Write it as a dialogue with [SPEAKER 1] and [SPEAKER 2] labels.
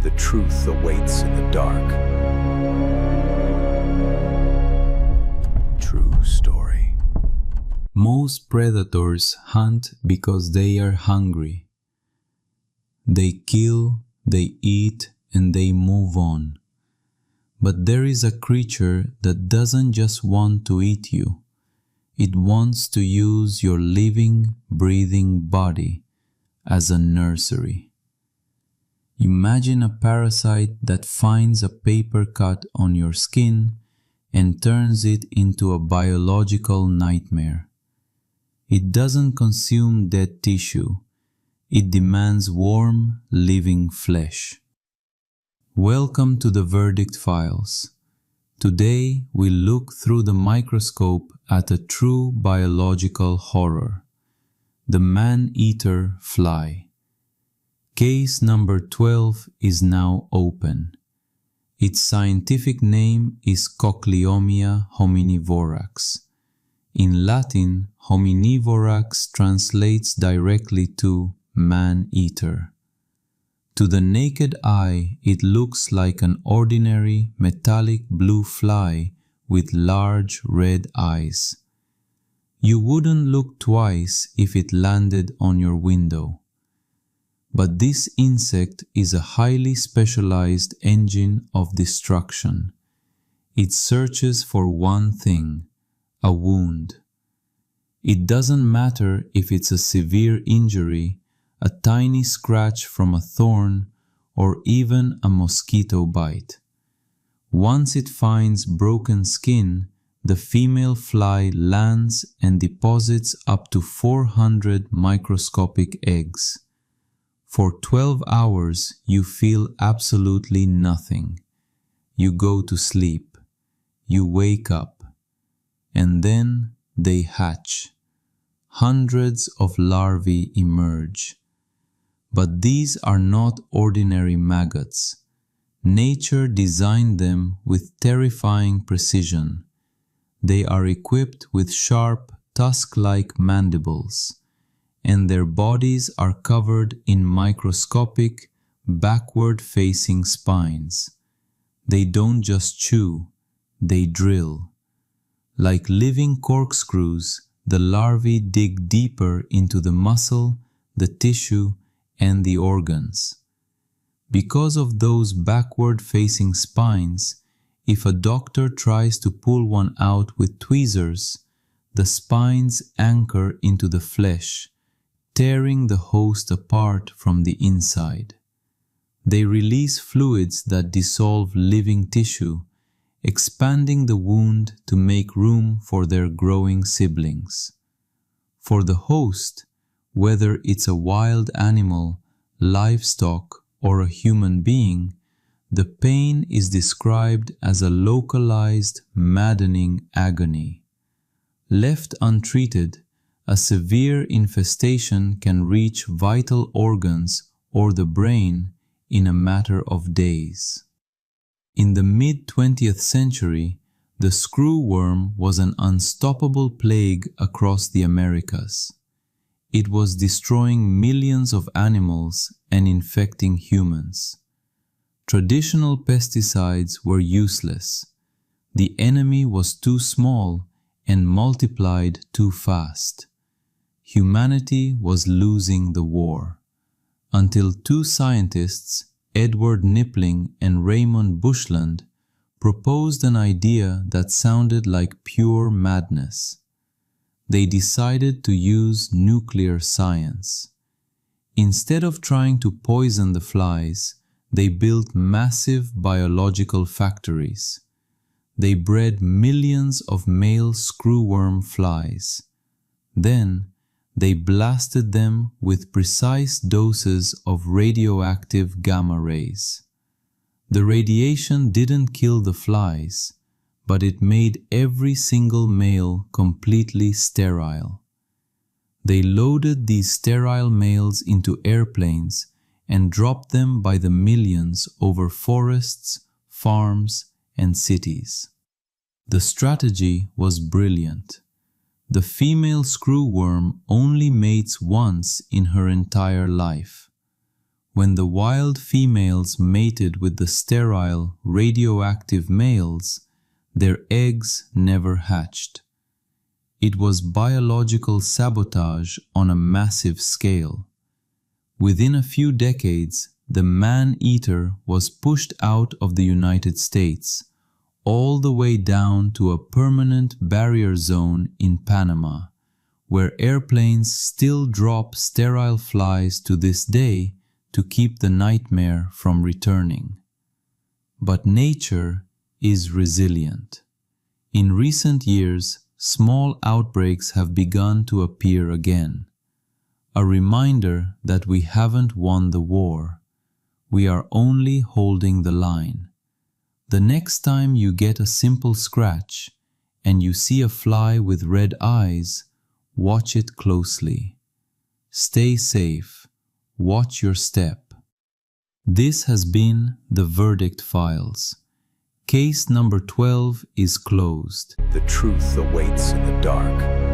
[SPEAKER 1] the truth awaits in the dark. True story.
[SPEAKER 2] Most predators hunt because they are hungry. They kill, they eat, and they move on. But there is a creature that doesn't just want to eat you. It wants to use your living, breathing body as a nursery. Imagine a parasite that finds a paper cut on your skin and turns it into a biological nightmare. It doesn't consume dead tissue. It demands warm, living flesh. Welcome to the Verdict Files. Today we look through the microscope at a true biological horror, the man-eater fly. Case number 12 is now open. Its scientific name is Cochliomyia hominivorax. In Latin, hominivorax translates directly to man-eater. To the naked eye, it looks like an ordinary metallic blue fly with large red eyes. You wouldn't look twice if it landed on your window. But this insect is a highly specialized engine of destruction. It searches for one thing: a wound. It doesn't matter if it's a severe injury, a tiny scratch from a thorn, or even a mosquito bite. Once it finds broken skin, the female fly lands and deposits up to 400 microscopic eggs. For 12 hours, you feel absolutely nothing. You go to sleep. You wake up. And then they hatch. Hundreds of larvae emerge. But these are not ordinary maggots. Nature designed them with terrifying precision. They are equipped with sharp, tusk-like mandibles, and their bodies are covered in microscopic, backward-facing spines. They don't just chew, they drill. Like living corkscrews, the larvae dig deeper into the muscle, the tissue, and the organs. Because of those backward-facing spines, if a doctor tries to pull one out with tweezers, the spines anchor into the flesh, tearing the host apart from the inside. They release fluids that dissolve living tissue, expanding the wound to make room for their growing siblings. For the host, whether it's a wild animal, livestock, or a human being, the pain is described as a localized, maddening agony. Left untreated, a severe infestation can reach vital organs or the brain in a matter of days. In the mid-20th century, the screwworm was an unstoppable plague across the Americas. It was destroying millions of animals and infecting humans. Traditional pesticides were useless. The enemy was too small and multiplied too fast. Humanity was losing the war, until two scientists, Edward Knipling and Raymond Bushland, proposed an idea that sounded like pure madness. They decided to use nuclear science. Instead of trying to poison the flies, they built massive biological factories. They bred millions of male screwworm flies. Then, they blasted them with precise doses of radioactive gamma rays. The radiation didn't kill the flies, but it made every single male completely sterile. They loaded these sterile males into airplanes and dropped them by the millions over forests, farms, and cities. The strategy was brilliant. The female screwworm only mates once in her entire life. When the wild females mated with the sterile, radioactive males, their eggs never hatched. It was biological sabotage on a massive scale. Within a few decades, the man-eater was pushed out of the United States, all the way down to a permanent barrier zone in Panama, where airplanes still drop sterile flies to this day to keep the nightmare from returning. But nature is resilient. In recent years, small outbreaks have begun to appear again. A reminder that we haven't won the war. We are only holding the line. The next time you get a simple scratch and you see a fly with red eyes, watch it closely. Stay safe. Watch your step. This has been the Verdict Files. Case number 12 is closed.
[SPEAKER 1] The truth awaits in the dark.